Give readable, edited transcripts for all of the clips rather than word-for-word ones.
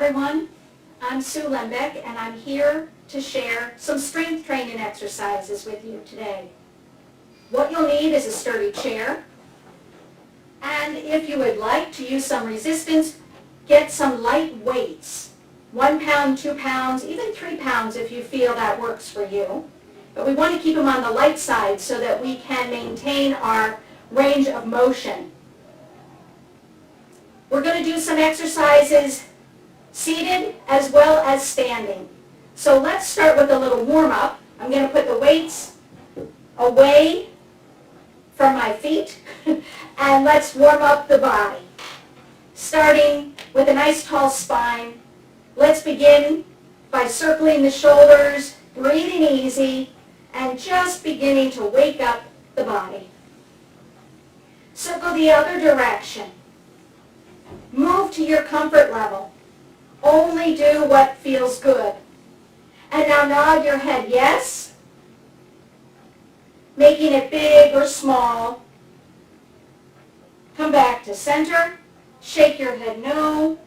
everyone. I'm Sue Lembeck, and I'm here to share some strength training exercises with you today. What you'll need is a sturdy chair, and if you would like to use some resistance, get some light weights. 1 pound, 2 pounds, even 3 pounds if you feel that works for you. But we want to keep them on the light side so that we can maintain our range of motion. We're going to do some exercises seated as well as standing. So let's start with a little warm-up. I'm going to put the weights away from my feet and let's warm up the body. Starting with a nice tall spine, let's begin by circling the shoulders, breathing easy, and just beginning to wake up the body. Circle the other direction. Move to your comfort level. Only do what feels good. And now nod your head yes, making it big or small. Come back to center. Shake your head no.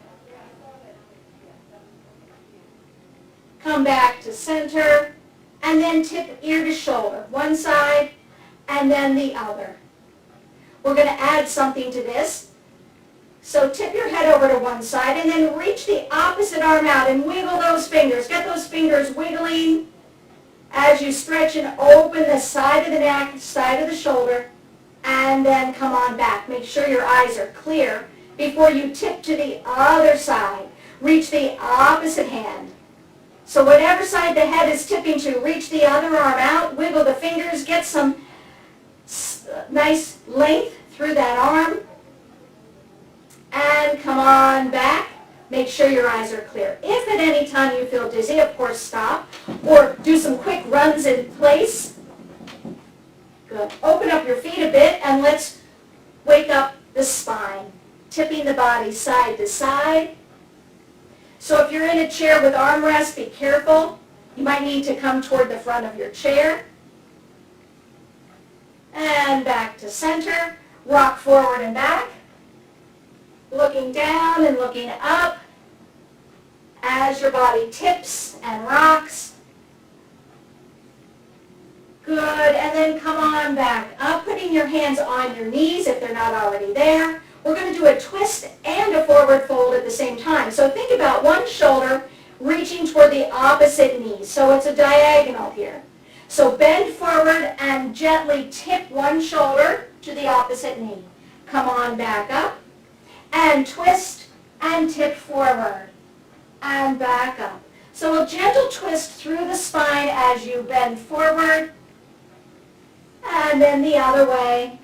Come back to center. And then tip ear to shoulder. One side and then the other. We're going to add something to this. So tip your head over to one side and then reach the opposite arm out and wiggle those fingers. Get those fingers wiggling as you stretch and open the side of the neck, side of the shoulder, and then come on back. Make sure your eyes are clear before you tip to the other side. Reach the opposite hand. So whatever side the head is tipping to, reach the other arm out, wiggle the fingers, get some nice length through that arm. And come on back. Make sure your eyes are clear. If at any time you feel dizzy, of course, stop. Or do some quick runs in place. Good. Open up your feet a bit and let's wake up the spine. Tipping the body side to side. So if you're in a chair with armrests, be careful. You might need to come toward the front of your chair. And back to center. Rock forward and back. Looking down and looking up as your body tips and rocks. Good, and then come on back up, putting your hands on your knees if they're not already there. We're going to do a twist and a forward fold at the same time. So think about one shoulder reaching toward the opposite knee. So it's a diagonal here. So bend forward and gently tip one shoulder to the opposite knee. Come on back up. And twist and tip forward and back up. So a gentle twist through the spine as you bend forward and then the other way.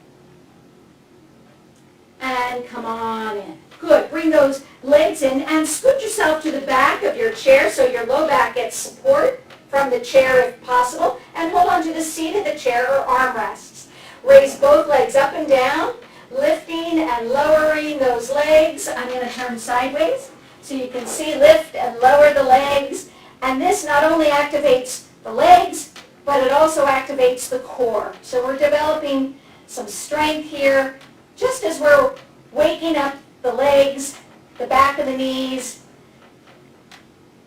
And come on in. Good. Bring those legs in and scoot yourself to the back of your chair so your low back gets support from the chair if possible. And hold on to the seat of the chair or armrests. Raise both legs up and down. Lifting and lowering those legs. I'm going to turn sideways so you can see lift and lower the legs. And this not only activates the legs, but it also activates the core. So we're developing some strength here just as we're waking up the legs, the back of the knees.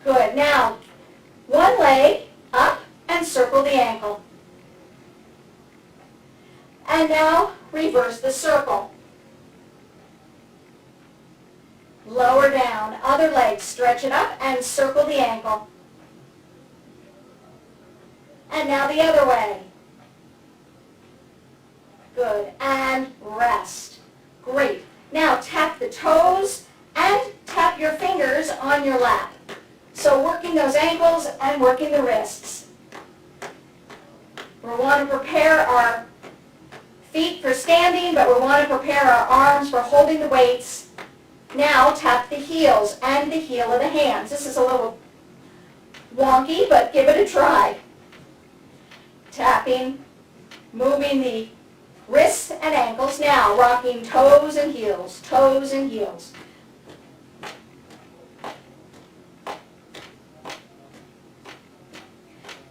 Good. Now, one leg up and circle the ankle. And now, reverse the circle. Lower down. Other leg, stretch it up and circle the ankle. And now the other way. Good. And rest. Great. Now tap the toes and tap your fingers on your lap. So working those ankles and working the wrists. We want to prepare our feet for standing, but we want to prepare our arms for holding the weights. Now tap the heels and the heel of the hands. This is a little wonky, but give it a try. Tapping, moving the wrists and ankles. Now rocking toes and heels, toes and heels.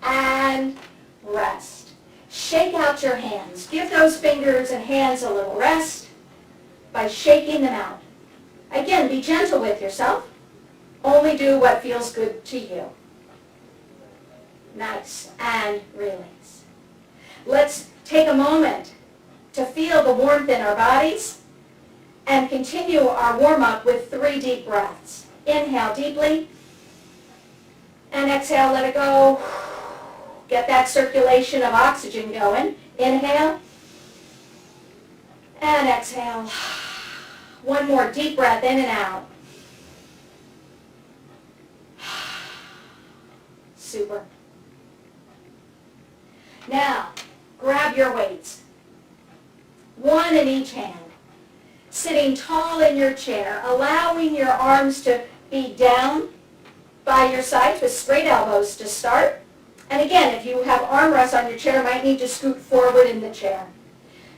And rest. Shake out your hands. Give those fingers and hands a little rest by shaking them out. Again, be gentle with yourself. Only do what feels good to you. Nice. And release. Let's take a moment to feel the warmth in our bodies and continue our warm-up with 3 deep breaths. Inhale deeply and exhale, let it go. Get that circulation of oxygen going. Inhale and exhale. One more deep breath in and out. Super. Now, grab your weights. 1 in each hand. Sitting tall in your chair, allowing your arms to be down by your sides with straight elbows to start. And again, if you have armrests on your chair, you might need to scoot forward in the chair.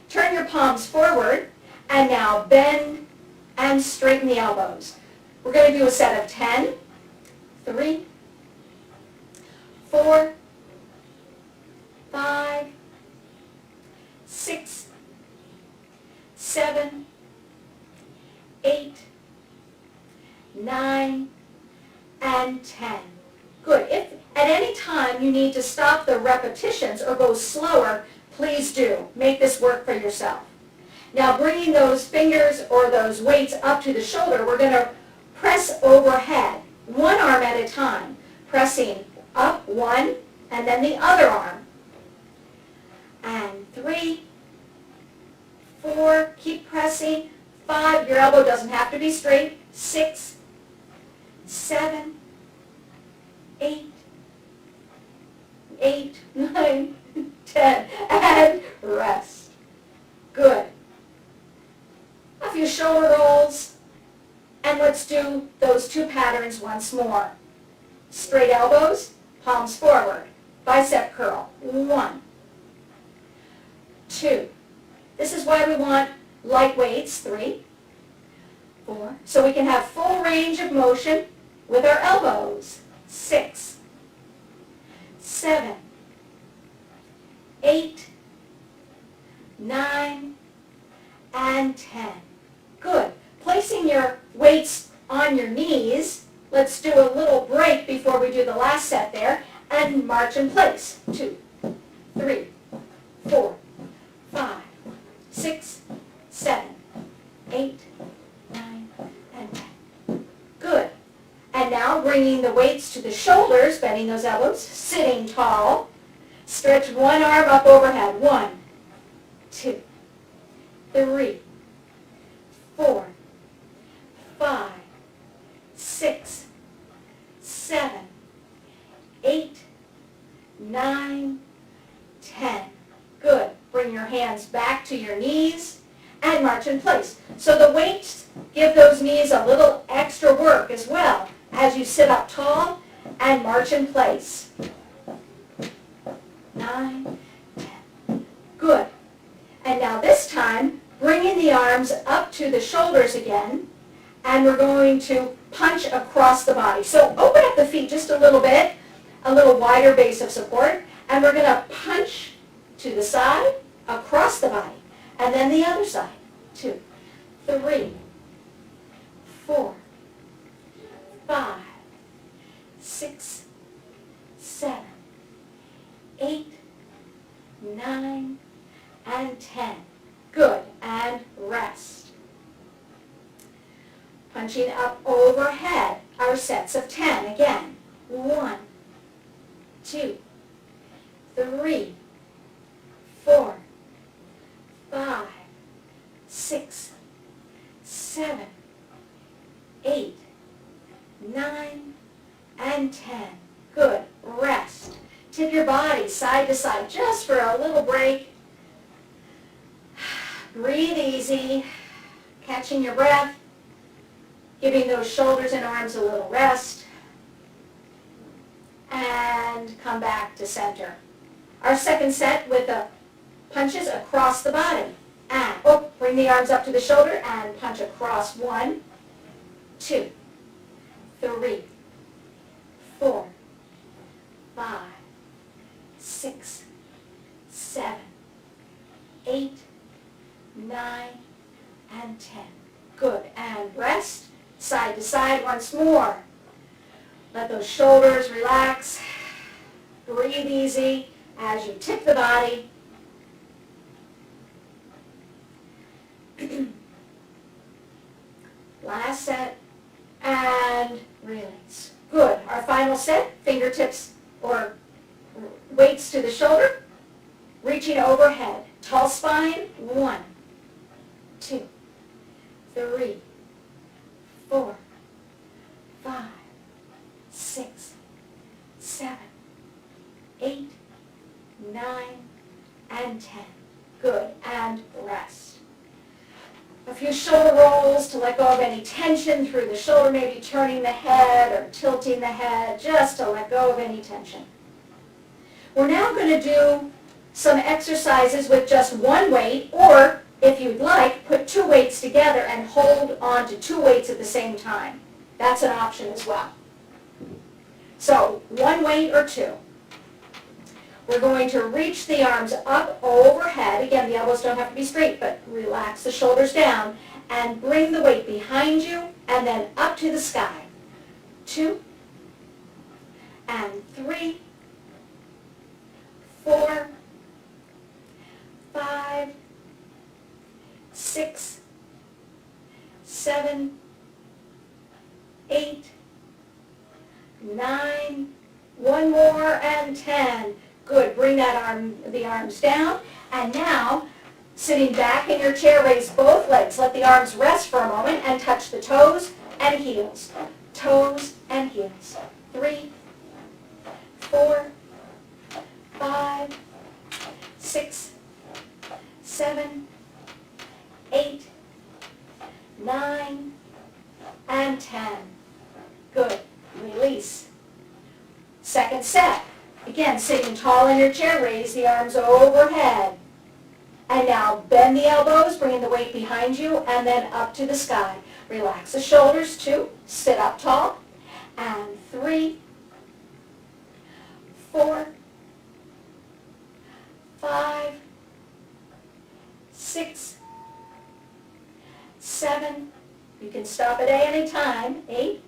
Turn your palms forward, and now bend and straighten the elbows. We're going to do a set of 10, 3, 4, 5, 6, 7, 8, 9, and 10. Good. If at any time you need to stop the repetitions or go slower, please do. Make this work for yourself. Now bringing those fingers or those weights up to the shoulder, we're going to press overhead, one arm at a time, pressing up one and then the other arm. And 3, 4, keep pressing. 5, your elbow doesn't have to be straight. 6, 7, 8, 9, 10, and rest. Good. A few shoulder rolls, and let's do those 2 patterns once more. Straight elbows, palms forward, bicep curl. 1, 2. This is why we want light weights. 3, 4. So we can have full range of motion with our elbows. 6, 7, 8, 9, and 10. Good. Placing your weights on your knees, let's do a little break before we do the last set there, and march in place. 2, 3, 4, 5, 6, 7, 8, 9, and 10. Good. And now bringing the weights to the shoulders, bending those elbows, sitting tall. Stretch one arm up overhead. 1, 2, 3, 4, 5, 6, 7, 8, 9, 10. Good. Bring your hands back to your knees and march in place. So the weights give those knees a little extra work as well as you sit up tall and march in place. 9, 10. Good. And now this time, bringing the arms up to the shoulders again, and we're going to punch across the body. So open up the feet just a little bit, a little wider base of support, and we're going to punch to the side, across the body, and then the other side. 2, 3, 4, 5, 6, 7, 8, 9, and 10. Good. And rest. Punching up overhead, our sets of 10 again. 1, 2, 3, 4, 5, 6, 7, 8, 9, and 10. Good. Rest. Tip your body side to side just for a little break. Breathe easy, catching your breath, giving those shoulders and arms a little rest, and come back to center. Our second set with the punches across the body. And bring the arms up to the shoulder and punch across. 1, 2, 3, 4, 5, 6, 7, 8, 9, and 10. Good. And rest. Side to side once more. Let those shoulders relax. Breathe easy as you tip the body. Last set, and release. Good. Our final set, fingertips or weights to the shoulder, reaching overhead. Tall spine, 1, 2, 3, 4, 5, 6, 7, 8, 9, and 10. Good. And rest. A few shoulder rolls to let go of any tension through the shoulder, maybe turning the head or tilting the head, just to let go of any tension. We're now going to do some exercises with just one weight, or if you'd like, put 2 weights together and hold on to 2 weights at the same time. That's an option as well. So 1 weight or 2. We're going to reach the arms up overhead. Again, the elbows don't have to be straight, but relax the shoulders down and bring the weight behind you and then up to the sky. 2 and 3, 4, 5, 6, 7, 8, 9, 1 more, and 10. Good. Bring the arms down. And now, sitting back in your chair, raise both legs. Let the arms rest for a moment and touch the toes and heels. Toes and heels. 3, 4, 5, 6, 7, 8, 9, and 10. Good. Release. Second set. Again, sitting tall in your chair, raise the arms overhead. And now bend the elbows, bringing the weight behind you, and then up to the sky. Relax the shoulders, 2, sit up tall, and 3, 4, 5, 6, 7, you can stop at any time, 8,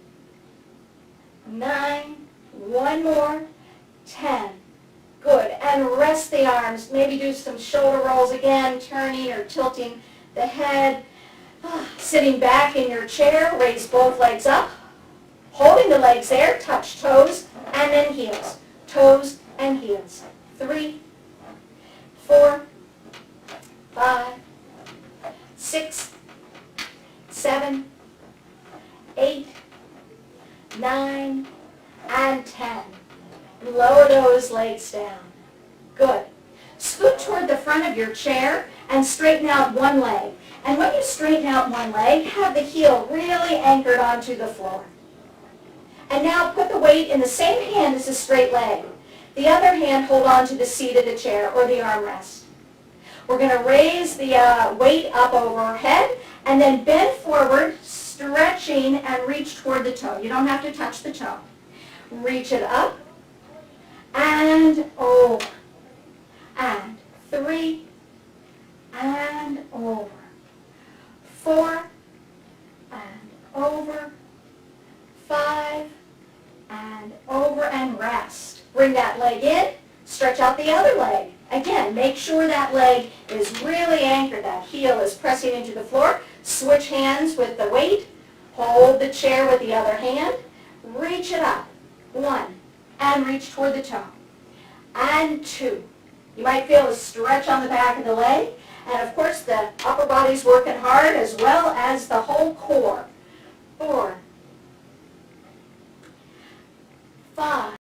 9, 1 more, 10. Good. And rest the arms. Maybe do some shoulder rolls again, turning or tilting the head. Sitting back in your chair, raise both legs up. Holding the legs there, touch toes and then heels. Toes and heels. 3, 4, 5, 6, 7, 8, 9, and 10. Lower those legs down. Good. Scoot toward the front of your chair and straighten out one leg. And when you straighten out one leg, have the heel really anchored onto the floor. And now put the weight in the same hand as the straight leg. The other hand hold on to the seat of the chair or the armrest. We're going to raise the weight up overhead and then bend forward, stretching and reach toward the toe. You don't have to touch the toe. Reach it up. And over, and 3, and over, 4, and over, 5, and over, and rest. Bring that leg in, stretch out the other leg. Again, make sure that leg is really anchored, that heel is pressing into the floor. Switch hands with the weight, hold the chair with the other hand, reach it up, 1, and reach toward the toe. And 2. You might feel a stretch on the back of the leg. And of course the upper body's working hard as well as the whole core. 4, 5.